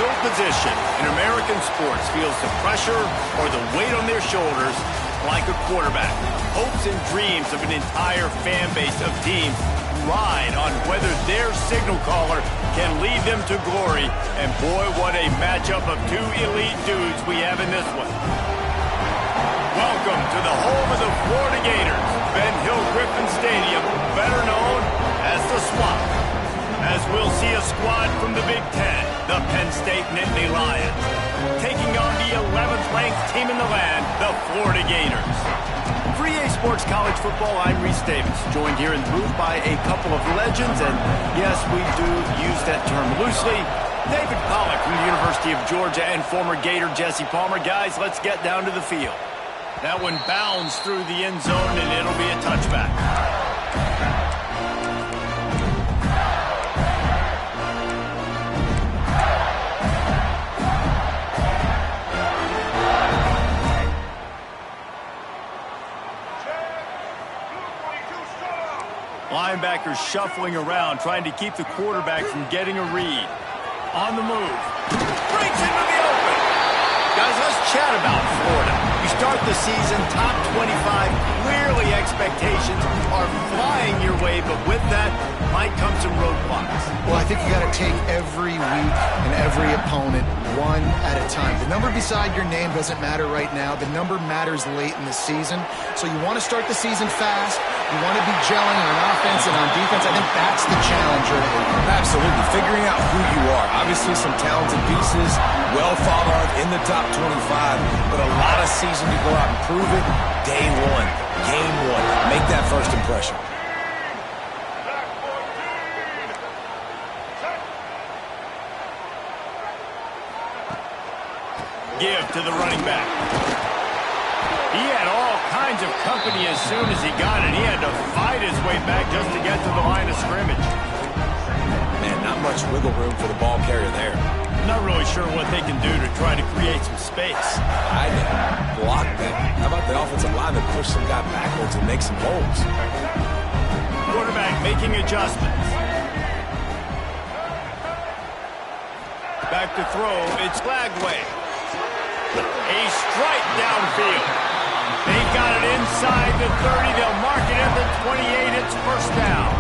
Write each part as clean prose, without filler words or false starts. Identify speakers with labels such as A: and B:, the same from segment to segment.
A: No position in American sports feels the pressure or the weight on their shoulders like a quarterback. Hopes and dreams of an entire fan base of teams ride on whether their signal caller can lead them to glory. And boy, what a matchup of two elite dudes we have in this one. Welcome to the home of the Florida Gators, Ben Hill Griffin Stadium, better known as the Swamp. As we'll see a squad from the Big Ten, the Penn State Nittany Lions, taking on the 11th-ranked team in the land, the Florida Gators. For EA Sports College Football, I'm Reese Davis, joined here in the booth by a couple of legends, and yes, we do use that term loosely. David Pollack from the University of Georgia and former Gator Jesse Palmer. Guys, let's get down to the field. That one bounds through the end zone, and it'll be a touchback. Linebackers shuffling around, trying to keep the quarterback from getting a read. On the move. Breaks into the open. Guys, let's chat about Florida. You start the season top 25. Clearly expectations are flying your way, but with that might come some roadblocks.
B: Well, I think you got to take every week and every opponent one at a time. The number beside your name doesn't matter right now. The number matters late in the season. So you want to start the season fast. You want to be gelling on offense and on defense. I think that's the challenge early.
C: Absolutely. Figuring out who you are. Obviously some talented pieces, well thought of in the top 25, but a lot of season to go out and prove it. Day one, game one. Make that first impression.
A: Give to the running back. He had all kinds of company as soon as he got it. He had to fight his way back just to get to the line of scrimmage.
C: Man, not much wiggle room for the ball carrier there.
A: Not really sure what they can do to try to create some space.
C: I did. Block that. How about the offensive line that push some guy backwards and make some holes?
A: Quarterback making adjustments. Back to throw. It's Flagway. A strike downfield. They got it the 30. They'll mark it at the 28. It's first down.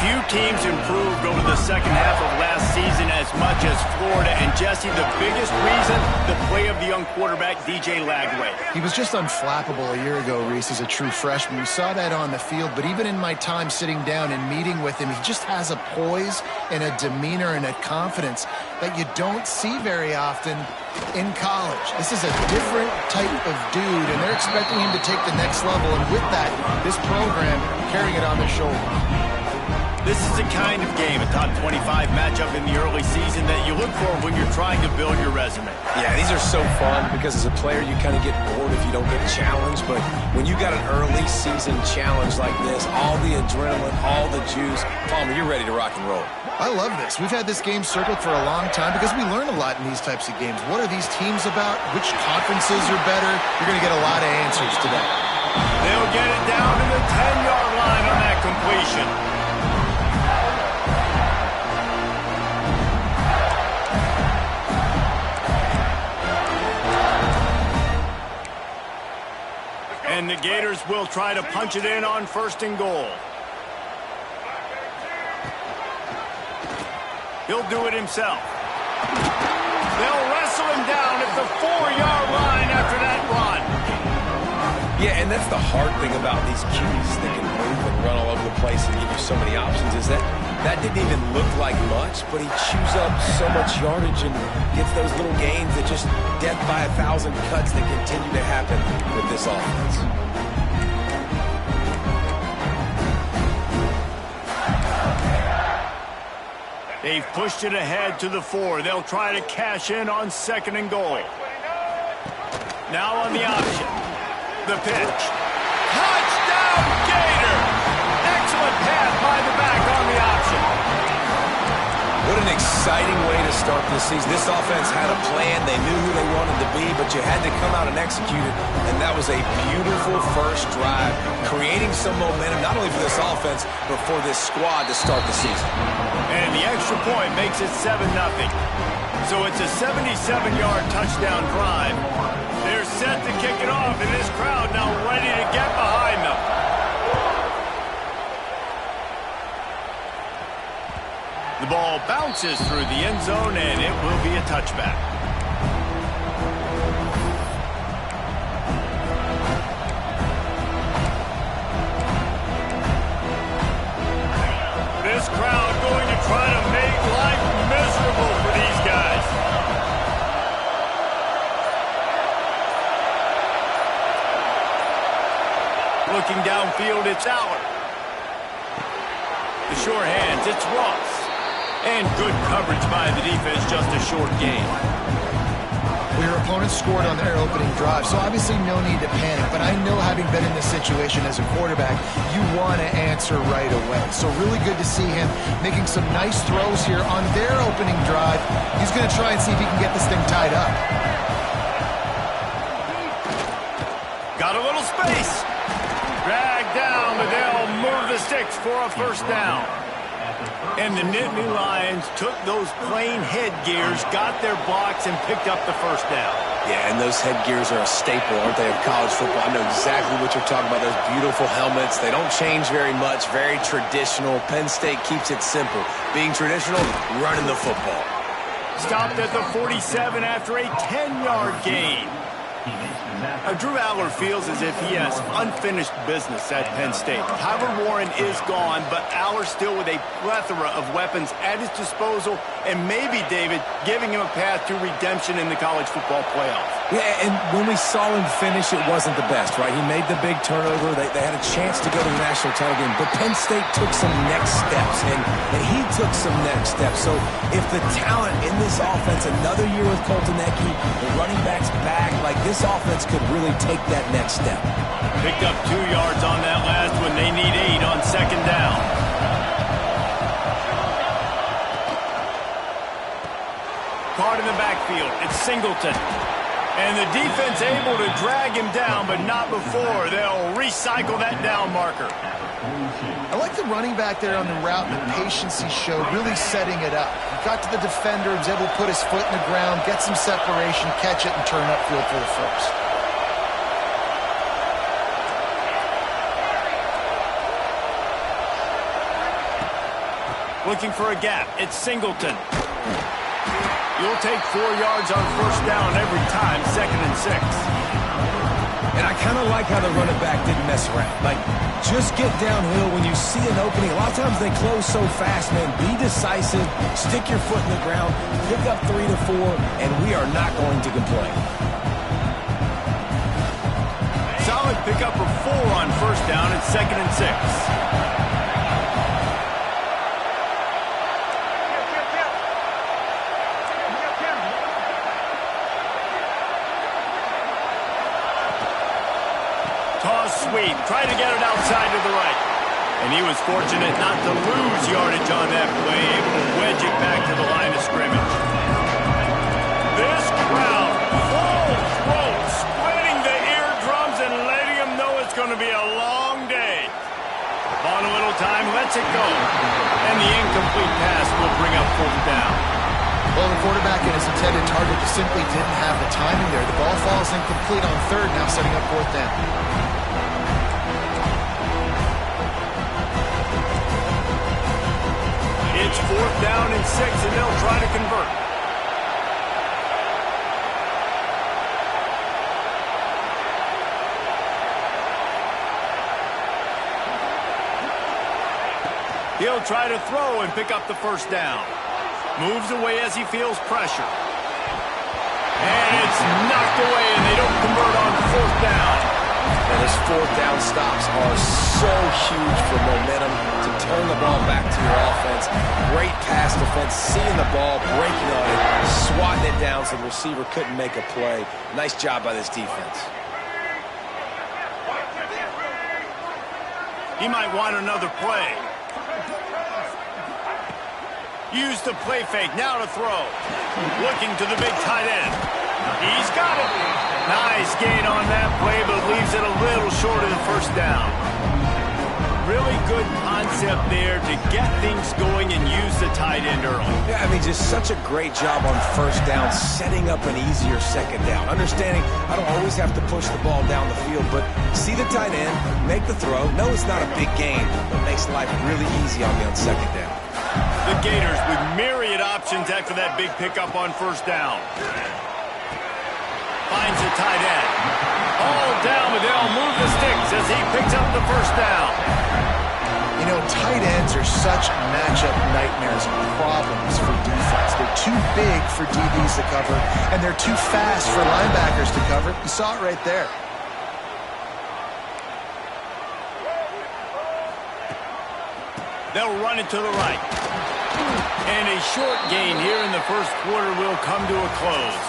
A: Few teams improved over the second half of last season as much as Florida. And, Jesse, the biggest reason, the play of the young quarterback, DJ Lagway.
B: He was just unflappable a year ago, Reese, as a true freshman. We saw that on the field, but even in my time sitting down and meeting with him, he just has a poise and a demeanor and a confidence that you don't see very often in college. This is a different type of dude, and they're expecting him to take the next level, and with that, this program carrying it on their shoulders.
A: This is the kind of game, a top 25 matchup in the early season, that you look for when you're trying to build your resume.
C: Yeah, these are so fun because as a player, you kind of get bored if you don't get challenged. But when you got an early season challenge like this, all the adrenaline, all the juice, Palmer, you're ready to rock and roll.
B: I love this. We've had this game circled for a long time because we learn a lot in these types of games. What are these teams about? Which conferences are better? You're going to get a lot of answers today.
A: They'll get it down to the 10-yard line on that completion. And the Gators will try to punch it in on first and goal. He'll do it himself. They'll wrestle him down at the 4-yard line after that run.
C: Yeah, and that's the hard thing about these QBs that can move and run all over the place and give you so many options is that didn't even look like much, but he chews up so much yardage and gets those little gains that just death by 1,000 cuts that continue to happen with this offense.
A: They've pushed it ahead to the 4. They'll try to cash in on second and goal. Now on the option. The pitch. Touchdown, Gator! Excellent pass by the back on the option.
C: What an exciting way to start this season. This offense had a plan. They knew who they wanted to be, but you had to come out and execute it. And that was a beautiful first drive, creating some momentum, not only for this offense, but for this squad to start the season.
A: And the extra point makes it 7-0. So it's a 77-yard touchdown drive. They're set to kick it off, and this crowd now ready to get behind them. The ball bounces through the end zone, and it will be a touchback. This crowd going to try to make life miserable for these guys. Looking downfield, it's Aller. The short hands, it's Ross. And good coverage by the defense, just a short gain.
B: Well, your opponent scored on their opening drive, so obviously no need to panic. But I know, having been in this situation as a quarterback, you want to answer right away. So really good to see him making some nice throws here on their opening drive. He's going to try and see if he can get this thing tied up.
A: Got a little space. Dragged down, but they'll move the sticks for a first down. And the Nittany Lions took those plain headgears, got their blocks, and picked up the first down.
C: Yeah, and those headgears are a staple, aren't they, of college football? I know exactly what you're talking about, those beautiful helmets. They don't change very much, very traditional. Penn State keeps it simple. Being traditional, running the football.
A: Stopped at the 47 after a 10-yard gain. Drew Aller feels as if he has unfinished business at Penn State. Tyler Warren is gone, but Aller still with a plethora of weapons at his disposal, and maybe, David, giving him a path to redemption in the college football playoff.
C: Yeah, and when we saw him finish, it wasn't the best, right? He made the big turnover. They had a chance to go to the national title game, but Penn State took some next steps, and he took some next steps. So if the talent in this offense, another year with Colton Ecke, the running backs back, like this offense could really take that next step.
A: Picked up 2 yards on that last one. They need 8 on second down. Caught in the backfield. It's Singleton. And the defense able to drag him down, but not before. They'll recycle that down marker.
B: I like the running back there on the route and the patience he showed, really setting it up. He got to the defender, was able to put his foot in the ground, get some separation, catch it, and turn upfield for the first.
A: Looking for a gap. It's Singleton. You'll take 4 yards on first down every time, 2nd and 6.
C: And I kind of like how the running back didn't mess around. Like, just get downhill when you see an opening. A lot of times they close so fast, man. Be decisive, stick your foot in the ground, pick up 3 to 4, and we are not going to complain.
A: Solid pickup of 4 on first down at 2nd and 6. Sweep, try to get it outside to the right. And he was fortunate not to lose yardage on that play, able to wedge it back to the line of scrimmage. This crowd, full throat, splitting the eardrums and letting them know it's going to be a long day. On a little time, lets it go. And the incomplete pass will bring up 4th down.
B: Well, the quarterback and his intended target just simply didn't have the timing there. The ball falls incomplete on 3rd, now setting up 4th down.
A: It's 4th down and 6, and they'll try to convert. He'll try to throw and pick up the first down. Moves away as he feels pressure. And it's knocked away, and they don't convert on 4th down.
C: And his 4th down stops are so huge for momentum to turn the ball back to your offense. Great pass defense, seeing the ball, breaking on it, swatting it down so the receiver couldn't make a play. Nice job by this defense.
A: He might want another play. Use the play fake, now to throw. Looking to the big tight end. He's got it. Nice gain on that play, but leaves it a little short of the first down. Really good concept there to get things going and use the tight end early.
C: Yeah, I mean, just such a great job on first down, setting up an easier 2nd down. Understanding I don't always have to push the ball down the field, but see the tight end, make the throw. No, it's not a big gain, but makes life really easy on me on 2nd down.
A: The Gators with myriad options after that big pickup on first down. Finds the tight end. All down, but they'll move the sticks as he picks up the first down.
B: You know, tight ends are such matchup nightmares and problems for defense. They're too big for DBs to cover, and they're too fast for linebackers to cover. You saw it right there.
A: They'll run it to the right. And a short gain here in the first quarter will come to a close.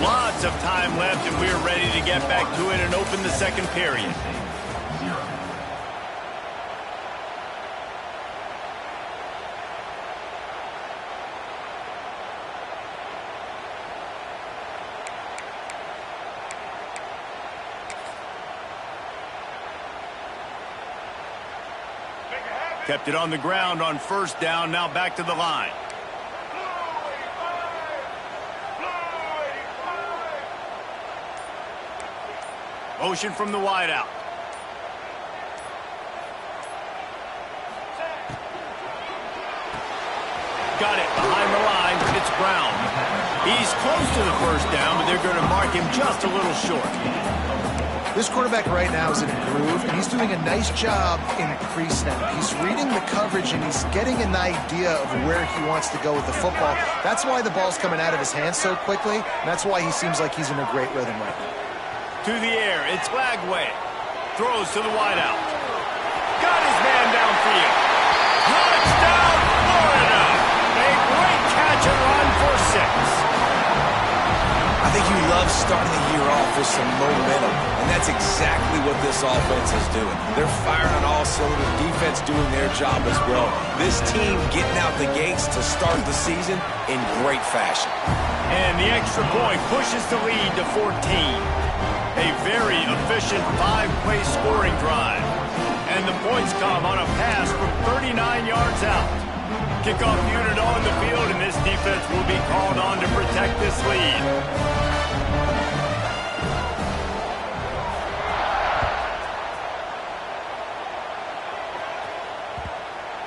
A: Lots of time left, and we're ready to get back to it and open the 2nd period. Kept it on the ground on first down, now back to the line. Motion from the wideout. Got it behind the line. It's Brown. He's close to the first down, but they're going to mark him just a little short.
B: This quarterback right now is in a groove, and he's doing a nice job in pre-snap. He's reading the coverage, and he's getting an idea of where he wants to go with the football. That's why the ball's coming out of his hands so quickly, and that's why he seems like he's in a great rhythm right now.
A: To the air, it's Flagway. Throws to the wideout. Got his man downfield. Touchdown, Florida! A great catch and run for 6.
C: I think you love starting the year off with some momentum, and that's exactly what this offense is doing. They're firing on all cylinders, defense doing their job as well. This team getting out the gates to start the season in great fashion.
A: And the extra point pushes the lead to 14. A very efficient 5-play scoring drive. And the points come on a pass from 39 yards out. Kickoff unit on the field, and this defense will be called on to protect this lead.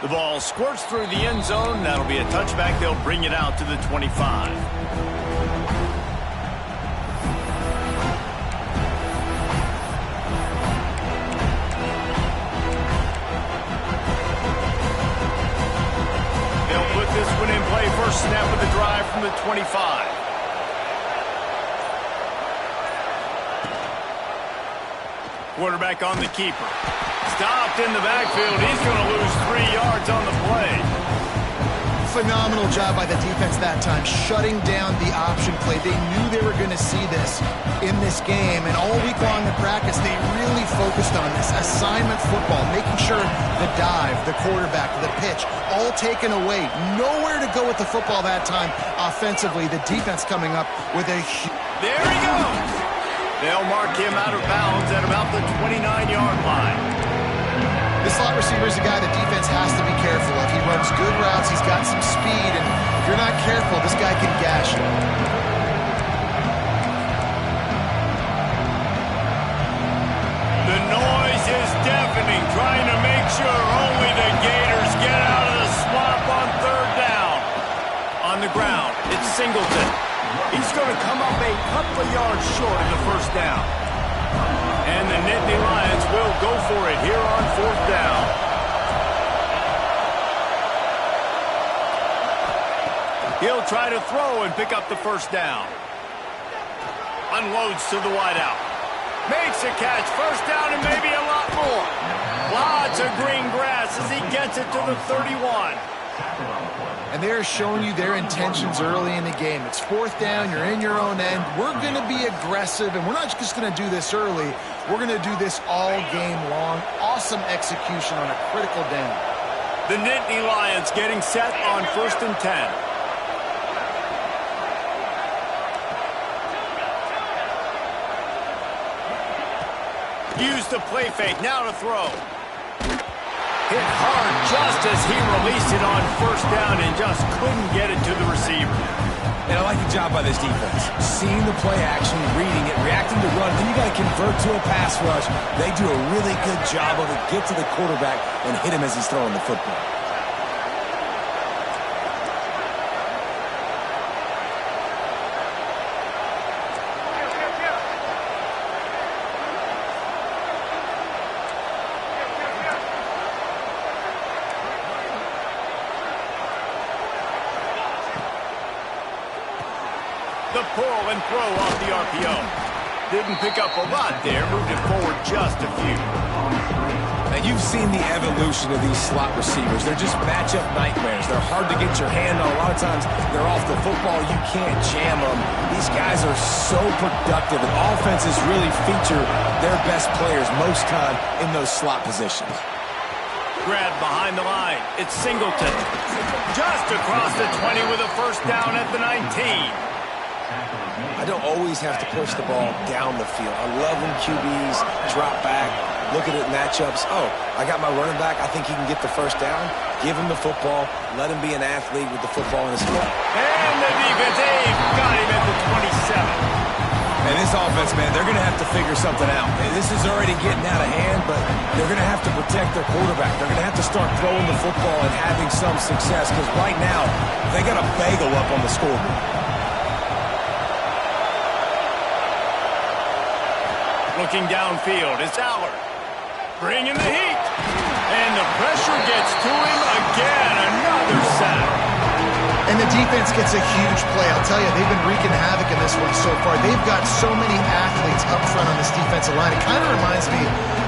A: The ball squirts through the end zone. That'll be a touchback. They'll bring it out to the 25. They'll put this one in play. First snap of the drive from the 25. Quarterback on the keeper. Stopped in the backfield. He's going to lose 3 yards on the play.
B: Phenomenal job by the defense that time, shutting down the option play. They knew they were going to see this in this game, and all week long in practice, they really focused on this assignment football, making sure the dive, the quarterback, the pitch, all taken away. Nowhere to go with the football that time offensively. The defense coming up with a huge...
A: There he goes. They'll mark him out of bounds at about the 29-yard line.
B: This slot receiver is a guy the defense has to be careful of. He runs good routes, he's got some speed, and if you're not careful, this guy can gash you.
A: The noise is deafening, trying to make sure only the Gators get out of the swamp on third down. On the ground, it's Singleton. He's going to come up a couple of yards short of the first down. And the Nittany Lions will go for it here on fourth down. He'll try to throw and pick up the first down. Unloads to the wideout. Makes a catch. First down and maybe a lot more. Lots of green grass as he gets it to the 31.
B: And they're showing you their intentions early in the game. It's fourth down, you're in your own end. We're going to be aggressive, and we're not just going to do this early. We're going to do this all game long. Awesome execution on a critical down.
A: The Nittany Lions getting set on 1st and 10. Use the play fake, now to throw. Hit hard just as he released it on first down and just couldn't get it to the receiver.
C: And I like the job by this defense. Seeing the play action, reading it, reacting to run, then you got to convert to a pass rush. They do a really good job of it. Get to the quarterback and hit him as he's throwing the football.
A: The pull and throw off the RPO. Didn't pick up a lot there, moved it forward just a few.
C: Now, you've seen the evolution of these slot receivers. They're just matchup nightmares. They're hard to get your hand on. A lot of times, they're off the football. You can't jam them. These guys are so productive, and offenses really feature their best players most time in those slot positions.
A: Grab behind the line. It's Singleton. Just across the 20 with a first down at the 19.
C: I don't always have to push the ball down the field. I love when QBs drop back, look at it matchups. Oh, I got my running back. I think he can get the first down. Give him the football. Let him be an athlete with the football in his foot.
A: And the defense, got him at the 27.
C: And this offense, man, they're going to have to figure something out. And this is already getting out of hand, but they're going to have to protect their quarterback. They're going to have to start throwing the football and having some success because right now they got a bagel up on the scoreboard.
A: Looking downfield, it's Allard. Bringing the heat. And the pressure gets to him again. Another sack.
B: And the defense gets a huge play. I'll tell you, they've been wreaking havoc in this one so far. They've got so many athletes up front on this defensive line. It kind of reminds me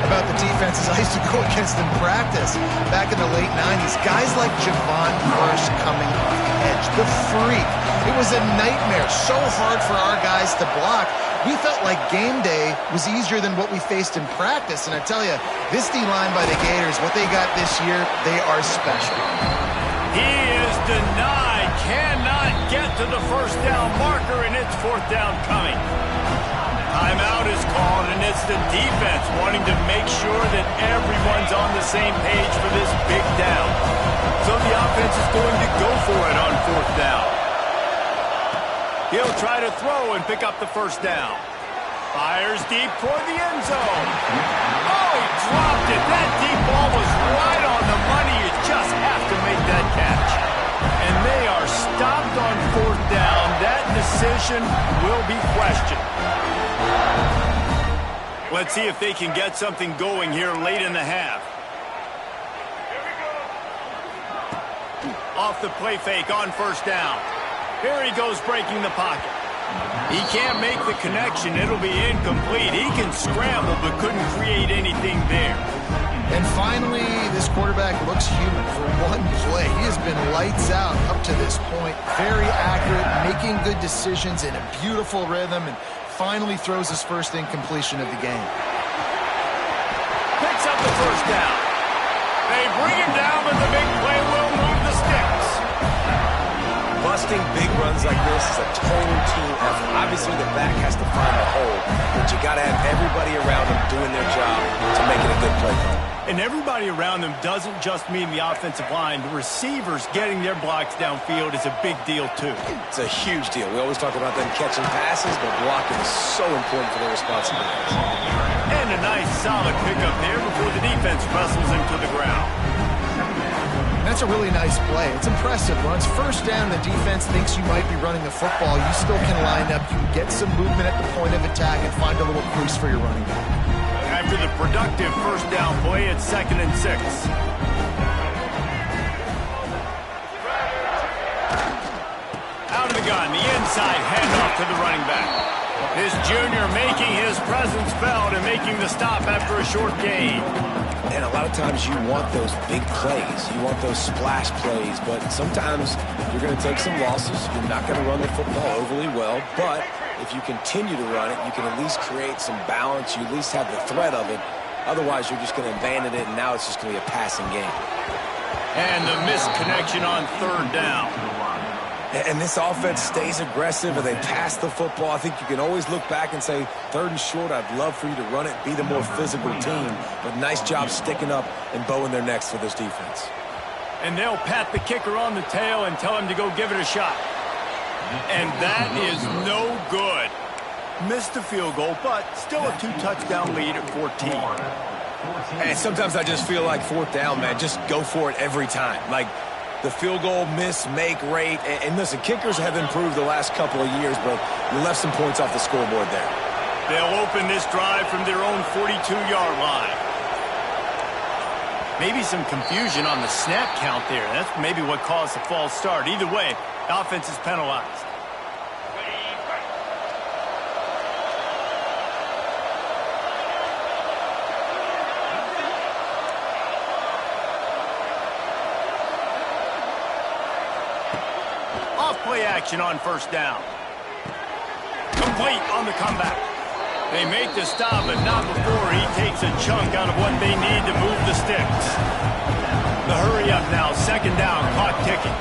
B: about the defenses I used to go against in practice back in the late 90s. Guys like Javon Curse coming off the edge. The freak. It was a nightmare. So hard for our guys to block. We felt like game day was easier than what we faced in practice. And I tell you, this D-line by the Gators, what they got this year, they are special.
A: He is denied. Cannot get to the first down marker, and it's fourth down coming. Timeout is called, and it's the defense wanting to make sure that everyone's on the same page for this big down. So the offense is going to go for it on fourth down. He'll try to throw and pick up the first down. Fires deep toward the end zone. Oh, he dropped it. That deep ball was right on the money. You just have decision will be questioned. Let's see if they can get something going here late in the half. Off the play fake on first down. Here he goes breaking the pocket. He can't make the connection. It'll be incomplete. He can scramble but couldn't create anything there.
B: And finally, this quarterback looks human for one play. He has been lights out up to this point. Very accurate, making good decisions in a beautiful rhythm, and finally throws his first incompletion of the game.
A: Picks up the first down. They bring him down, but the big play will move the sticks.
C: Busting big runs like this is a total team effort. Obviously, the back has to find the hole, but you got to have everybody around them doing their job to make it a good play call.
A: And everybody around them doesn't just mean the offensive line. The receivers getting their blocks downfield is a big deal, too.
C: It's a huge deal. We always talk about them catching passes, but blocking is so important for their responsibilities.
A: And a nice, solid pickup there before the defense wrestles him to the ground.
B: That's a really nice play. It's impressive. When it's first down, the defense thinks you might be running the football. You still can line up. You can get some movement at the point of attack and find a little crease for your running back.
A: After the productive first down play, it's 2nd and 6. Out of the gun, the inside handoff to the running back. This junior making his presence felt and making the stop after a short gain.
C: And a lot of times you want those big plays. You want those splash plays, but sometimes you're going to take some losses. You're not going to run the football overly well, but if you continue to run it, you can at least create some balance. You at least have the threat of it. Otherwise, you're just going to abandon it, and now it's just going to be a passing game.
A: And the missed connection on 3rd down.
C: And this offense stays aggressive, and they pass the football. I think you can always look back and say, 3rd and short, I'd love for you to run it, be the more physical team. But nice job sticking up and bowing their necks for this defense.
A: And they'll pat the kicker on the tail and tell him to go give it a shot. And that is no good. Missed the field goal, but still a 2-touchdown lead at 14.
C: And sometimes I just feel like 4th down, man, just go for it every time. Like, the field goal miss, make rate. And listen, kickers have improved the last couple of years, but you left some points off the scoreboard there.
A: They'll open this drive from their own 42-yard line. Maybe some confusion on the snap count there. That's maybe what caused the false start. Either way, the offense is penalized. Play action on first down. Complete on the comeback. They make the stop, but not before he takes a chunk out of what they need to move the sticks. The hurry up now, 2nd down, clock ticking.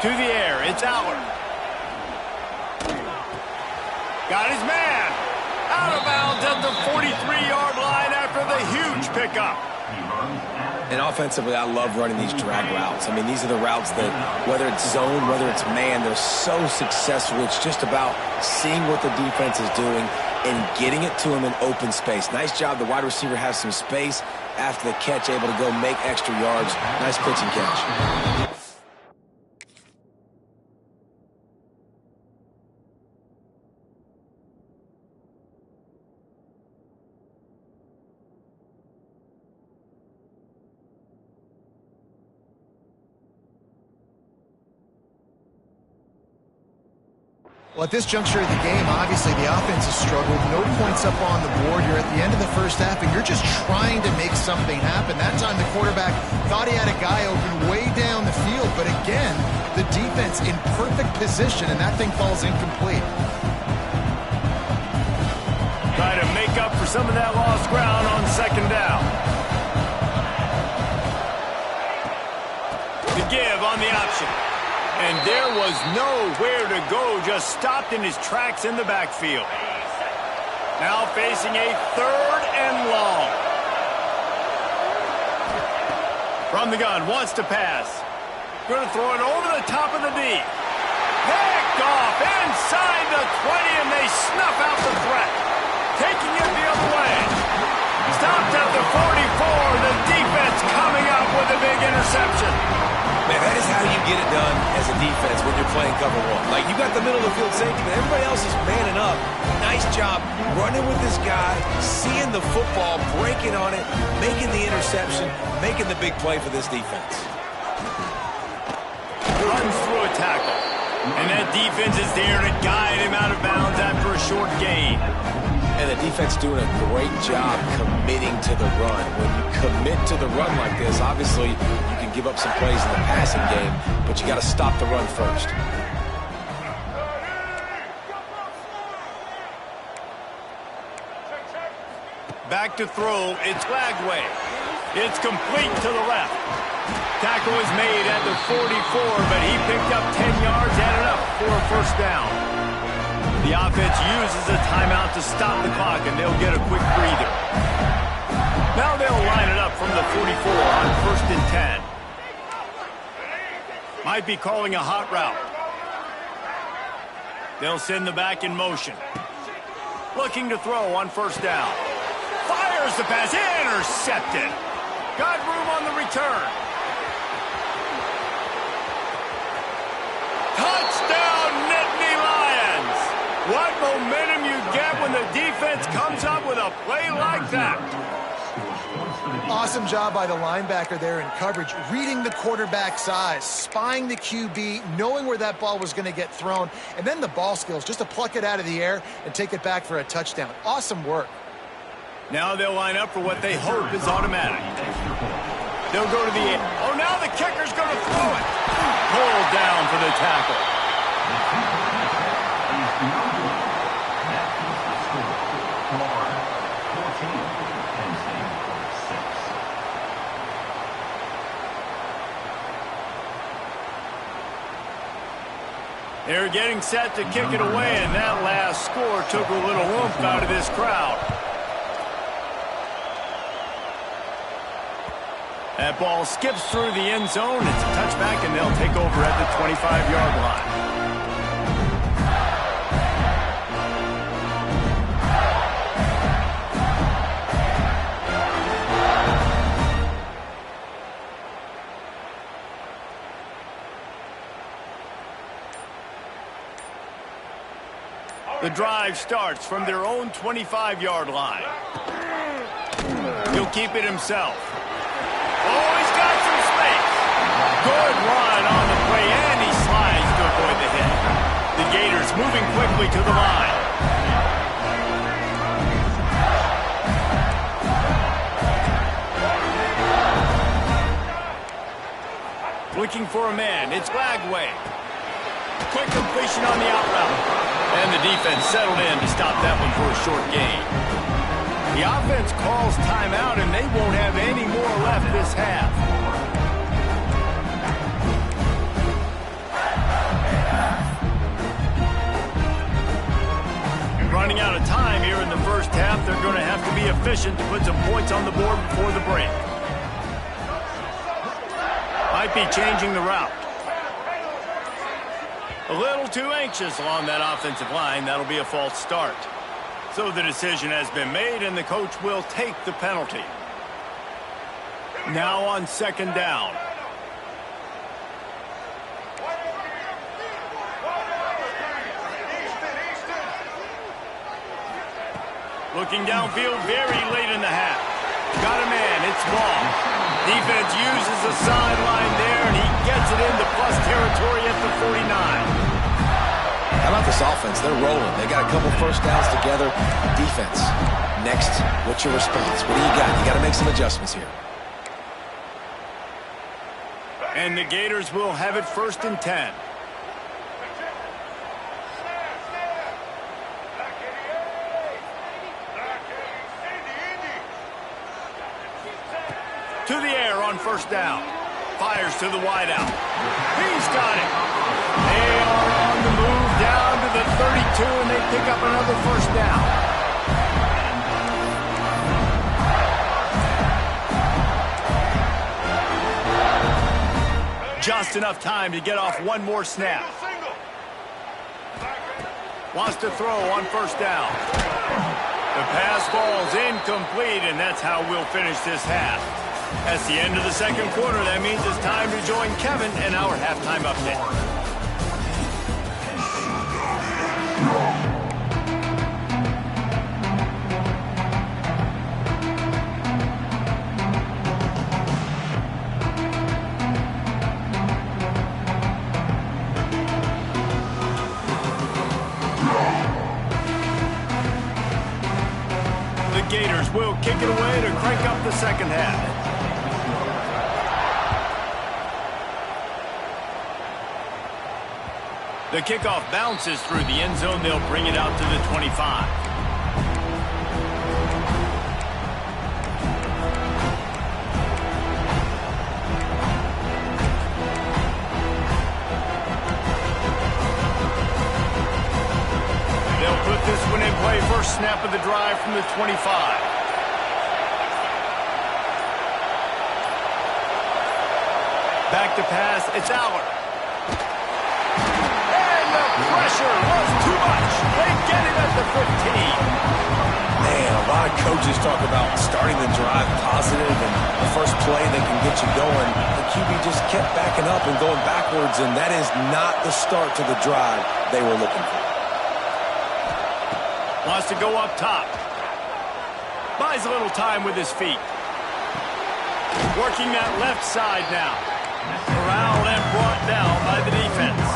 A: To the air, it's Allard. Got his man. Out of bounds at the 43-yard line after the huge pickup.
C: And offensively, I love running these drag routes. I mean, these are the routes that, whether it's zone, whether it's man, they're so successful. It's just about seeing what the defense is doing and getting it to him in open space. Nice job. The wide receiver has some space after the catch, able to go make extra yards. Nice pitch and catch.
B: Well, at this juncture of the game, obviously the offense has struggled. No points up on the board. You're at the end of the first half, and you're just trying to make something happen. That time the quarterback thought he had a guy open way down the field, but again, the defense in perfect position, and that thing falls incomplete.
A: Try to make up for some of that lost ground on 2nd down. The give on the option. And there was nowhere to go, just stopped in his tracks in the backfield. Now facing a 3rd and long. From the gun, wants to pass. Going to throw it over the top of the D. Picked off inside the 20, and they snuff out the threat. Taking it the other way. Stopped at the 44. The defense coming up with a big interception.
C: Man, that is how you get it done as a defense when you're playing cover one. Like, you got the middle of the field safety, but everybody else is manning up. Nice job running with this guy, seeing the football, breaking on it, making the interception, making the big play for this defense.
A: Runs through a tackle. And that defense is there to guide him out of bounds after a short gain.
C: And the defense doing a great job committing to the run. When you commit to the run like this, obviously you can give up some plays in the passing game, but you got to stop the run first.
A: Back to throw, it's Lagway. It's complete to the left. Tackle is made at the 44, but he picked up 10 yards, added up for a first down. The offense uses a timeout to stop the clock, and they'll get a quick breather. Now they'll line it up from the 44 on 1st and 10. Might be calling a hot route. They'll send the back in motion. Looking to throw on 1st down. Fires the pass, intercepted. Got room on the return. Touchdown, Nittany Lions! What momentum you get when the defense comes up with a play like that.
B: Awesome job by the linebacker there in coverage, reading the quarterback's eyes, spying the QB, knowing where that ball was going to get thrown, and then the ball skills just to pluck it out of the air and take it back for a touchdown. Awesome work.
A: Now they'll line up for what they hope is automatic. They'll go to the end. Oh, now the kicker's going to throw it. Pulled down for the tackle. They're getting set to kick it away, and that last score took a little oomph out of this crowd. That ball skips through the end zone. It's a touchback, and they'll take over at the 25-yard line. The drive starts from their own 25-yard line. He'll keep it himself. Oh, he's got some space. Good run on the play, and he slides to avoid the hit. The Gators moving quickly to the line. Looking for a man. It's Lagway. Quick completion on the out route. And the defense settled in to stop that one for a short gain. The offense calls timeout, and they won't have any more left this half. Running out of time here in the first half, they're going to have to be efficient to put some points on the board before the break. Might be changing the route. A little too anxious along that offensive line. That'll be a false start. So the decision has been made, and the coach will take the penalty. Now on 2nd down. Looking downfield very late in the half. Got a man, it's Ball. Defense uses the sideline there, and he gets it into plus territory at the 49.
C: How about this offense? They're rolling. They got a couple first downs together. Defense, next, what's your response? What do you got? You got to make some adjustments here.
A: And the Gators will have it 1st and 10. To the air on 1st down. Fires to the wideout. He's got it. They are on the move down to the 32, and they pick up another 1st down. Just enough time to get off one more snap. Wants to throw on 1st down. The pass falls incomplete, and that's how we'll finish this half. That's the end of the second quarter. That means it's time to join Kevin in our halftime update. The Gators will kick it away to crank up the second half. The kickoff bounces through the end zone. They'll bring it out to the 25. They'll put this one in play. First snap of the drive from the 25. Back to pass. It's Aller. Pressure was too much. They get it at the 15.
C: Man, a lot of coaches talk about starting the drive positive and the first play that can get you going. The QB just kept backing up and going backwards, and that is not the start to the drive they were looking for.
A: Wants to go up top. Buys a little time with his feet. Working that left side now. Corralled and brought down by the defense.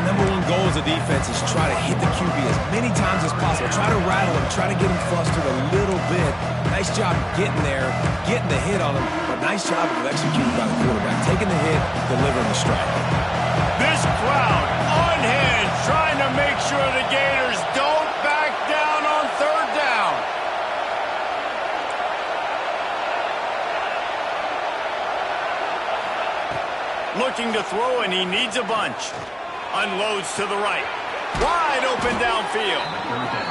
C: Number one goal as a defense is try to hit the QB as many times as possible. Try to rattle him, try to get him flustered a little bit. Nice job getting there, getting the hit on him, but nice job of executing by the quarterback. Taking the hit, delivering the strike.
A: This crowd unhinged, trying to make sure the Gators don't back down on third down. Looking to throw, and he needs a bunch. Unloads to the right. Wide open downfield.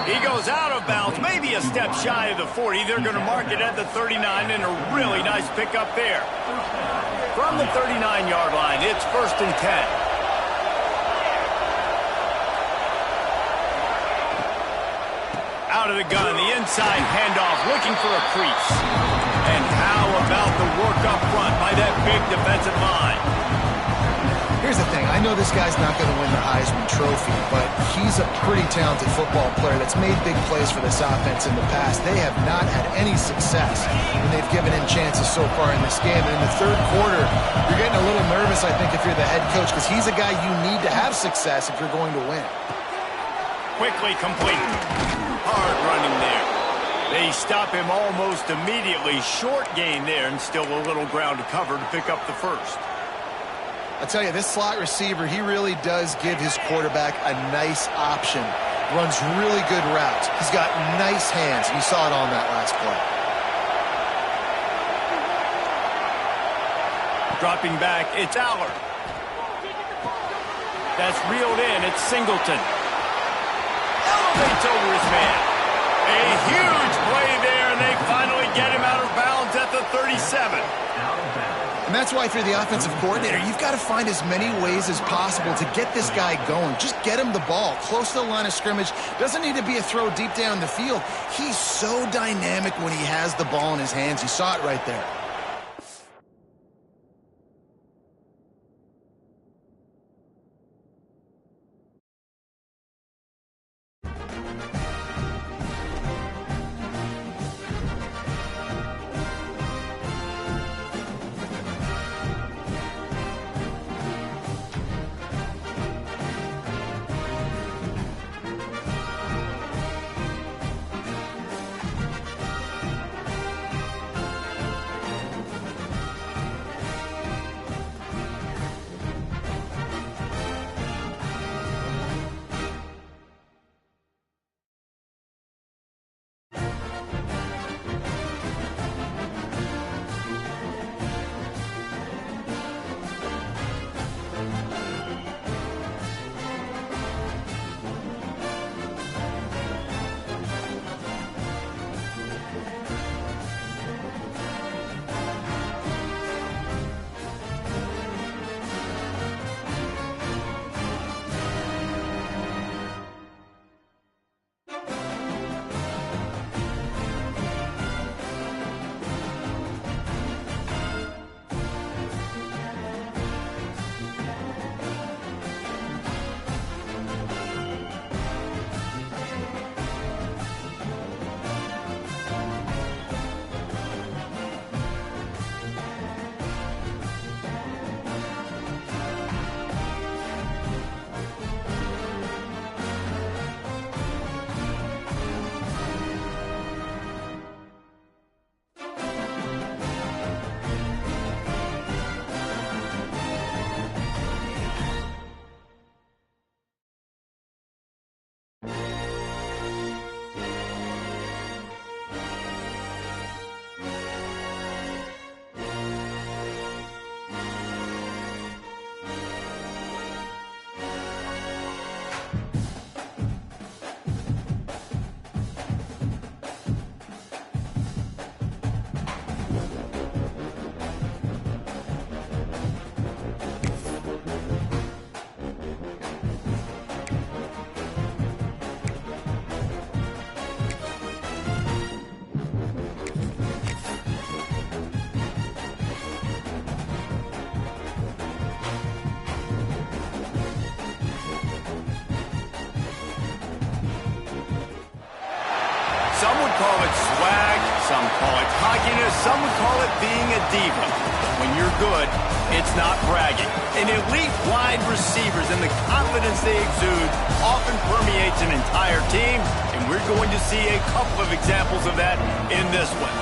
A: He goes out of bounds, maybe a step shy of the 40. They're going to mark it at the 39, and a really nice pickup there. From the 39-yard line, it's 1st and 10. Out of the gun, the inside handoff, looking for a crease. And how about the work up front by that big defensive line?
B: Here's the thing. I know this guy's not going to win the Heisman Trophy, but he's a pretty talented football player that's made big plays for this offense in the past. They have not had any success when they've given him chances so far in this game. And in the third quarter, you're getting a little nervous, I think, if you're the head coach, because he's a guy you need to have success if you're going to win.
A: Quickly complete. Hard running there. They stop him almost immediately. Short gain there, and still a little ground to cover to pick up the first.
B: I tell you, this slot receiver, he really does give his quarterback a nice option. Runs really good routes. He's got nice hands. You saw it on that last play.
A: Dropping back, it's Aller. That's reeled in, it's Singleton. Elevates over his man. A huge play there, and they finally get him out of bounds at the 37.
B: And that's why if you're the offensive coordinator, you've got to find as many ways as possible to get this guy going. Just get him the ball close to the line of scrimmage. Doesn't need to be a throw deep down the field. He's so dynamic when he has the ball in his hands. You saw it right there.
A: Some would call it swag, some call it cockiness, some would call it being a diva. When you're good, it's not bragging. And elite wide receivers and the confidence they exude often permeates an entire team, and we're going to see a couple of examples of that in this one.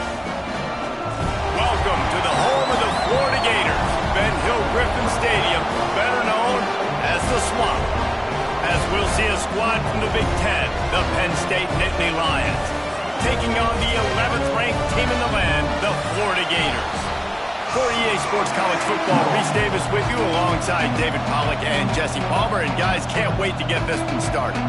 A: Welcome to the home of the Florida Gators, Ben Hill-Griffin Stadium, better known as the Swamp. As we'll see a squad from the Big Ten, the Penn State Nittany Lions, taking on the 11th-ranked team in the land, the Florida Gators. For EA Sports College Football, Reese Davis with you alongside David Pollack and Jesse Palmer. And guys, can't wait to get this one started.